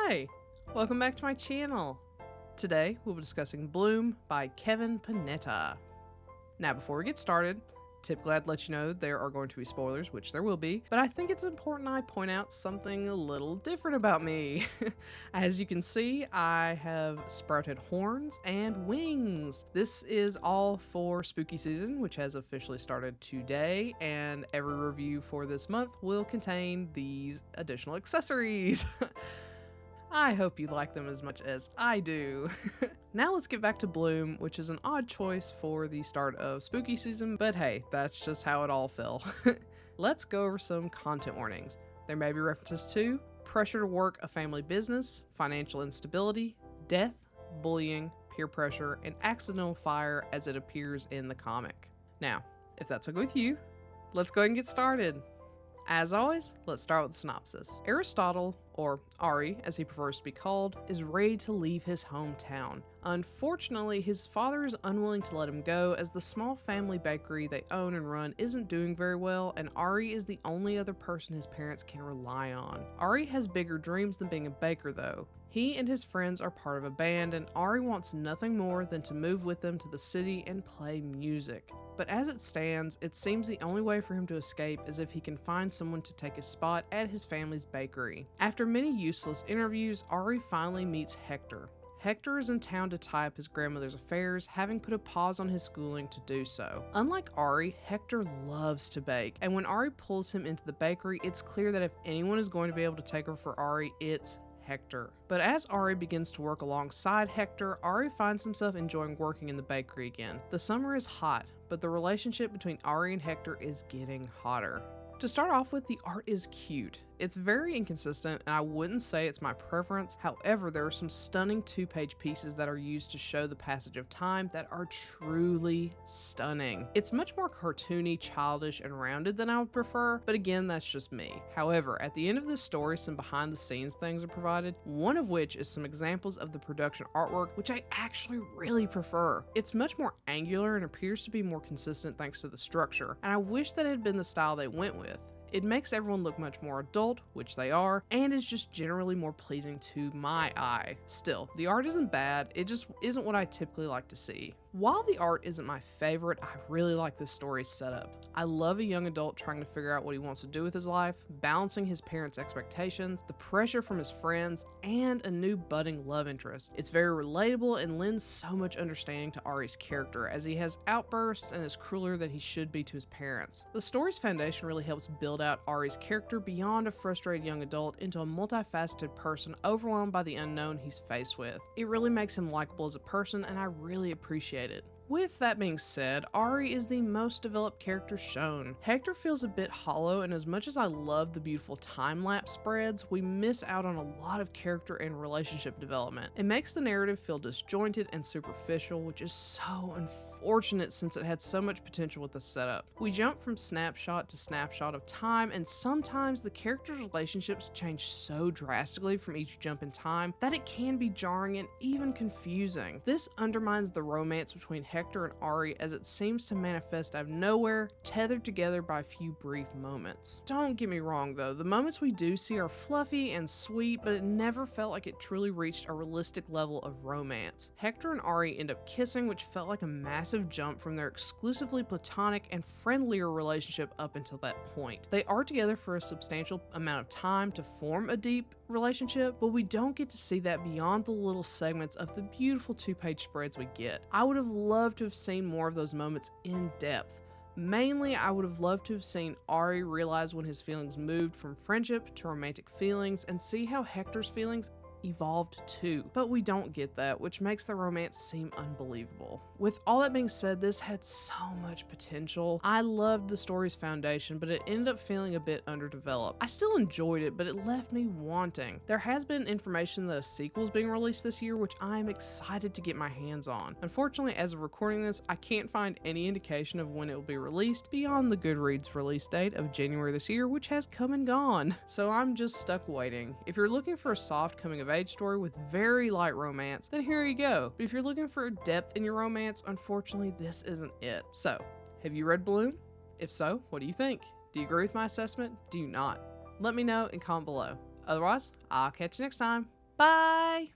Hi, welcome back to my channel. Today we'll be discussing Bloom by Kevin Panetta. Now before we get started, typically I'd let you know there are going to be spoilers, which there will be, but I think it's important I point out something a little different about me. As you can see, I have sprouted horns and wings. This is all for spooky season, which has officially started today, and every review for this month will contain these additional accessories. I hope you like them as much as I do. Now let's get back to Bloom, which is an odd choice for the start of spooky season, but hey, that's just how it all fell. Let's go over some content warnings. There may be references to pressure to work a family business, financial instability, death, bullying, peer pressure, and accidental fire as it appears in the comic. Now, if that's okay with you, let's go ahead and get started. As always, let's start with the synopsis. Aristotle, or Ari as he prefers to be called, is ready to leave his hometown. Unfortunately, his father is unwilling to let him go as the small family bakery they own and run isn't doing very well, and Ari is the only other person his parents can rely on. Ari has bigger dreams than being a baker though. He and his friends are part of a band, and Ari wants nothing more than to move with them to the city and play music. But as it stands, it seems the only way for him to escape is if he can find someone to take his spot at his family's bakery. After many useless interviews, Ari finally meets Hector. Hector is in town to tie up his grandmother's affairs, having put a pause on his schooling to do so. Unlike Ari, Hector loves to bake, and when Ari pulls him into the bakery, it's clear that if anyone is going to be able to take over for Ari, it's Hector. But as Ari begins to work alongside Hector, Ari finds himself enjoying working in the bakery again. The summer is hot, but the relationship between Ari and Hector is getting hotter. To start off with, the art is cute. It's very inconsistent, and I wouldn't say it's my preference. However, there are some stunning two-page pieces that are used to show the passage of time that are truly stunning. It's much more cartoony, childish, and rounded than I would prefer, but again, that's just me. However, at the end of this story, some behind-the-scenes things are provided, one of which is some examples of the production artwork, which I actually really prefer. It's much more angular and appears to be more consistent thanks to the structure, and I wish that it had been the style they went with. It makes everyone look much more adult, which they are, and is just generally more pleasing to my eye. Still, the art isn't bad, it just isn't what I typically like to see. While the art isn't my favorite, I really like this story's setup. I love a young adult trying to figure out what he wants to do with his life, balancing his parents' expectations, the pressure from his friends, and a new budding love interest. It's very relatable and lends so much understanding to Ari's character, as he has outbursts and is crueler than he should be to his parents. The story's foundation really helps build out Ari's character beyond a frustrated young adult into a multifaceted person overwhelmed by the unknown he's faced with. It really makes him likable as a person, and I really appreciate it. With that being said, Ari is the most developed character shown. Hector feels a bit hollow, and as much as I love the beautiful time-lapse spreads, we miss out on a lot of character and relationship development. It makes the narrative feel disjointed and superficial, which is so unfortunate since it had so much potential with the setup. We jump from snapshot to snapshot of time, and sometimes the characters' relationships change so drastically from each jump in time that it can be jarring and even confusing. This undermines the romance between Hector and Ari, as it seems to manifest out of nowhere, tethered together by a few brief moments. Don't get me wrong though, the moments we do see are fluffy and sweet, but it never felt like it truly reached a realistic level of romance. Hector and Ari end up kissing, which felt like a massive jump from their exclusively platonic and friendlier relationship up until that point. They are together for a substantial amount of time to form a deep relationship, but we don't get to see that beyond the little segments of the beautiful two-page spreads we get. I would have loved to have seen more of those moments in depth. Mainly, I would have loved to have seen Ari realize when his feelings moved from friendship to romantic feelings and see how Hector's feelings evolved too, but we don't get that, which makes the romance seem unbelievable. With all that being said, this had so much potential. I loved the story's foundation, but it ended up feeling a bit underdeveloped. I still enjoyed it, but it left me wanting. There has been information that a sequel is being released this year, which I am excited to get my hands on. Unfortunately, as of recording this, I can't find any indication of when it will be released beyond the Goodreads release date of January this year, which has come and gone. So I'm just stuck waiting. If you're looking for a soft coming of age story with very light romance, then here you go. But if you're looking for depth in your romance, unfortunately this isn't it. So, have you read Bloom? If so, what do you think? Do you agree with my assessment? Do you not? Let me know and comment below. Otherwise, I'll catch you next time. Bye!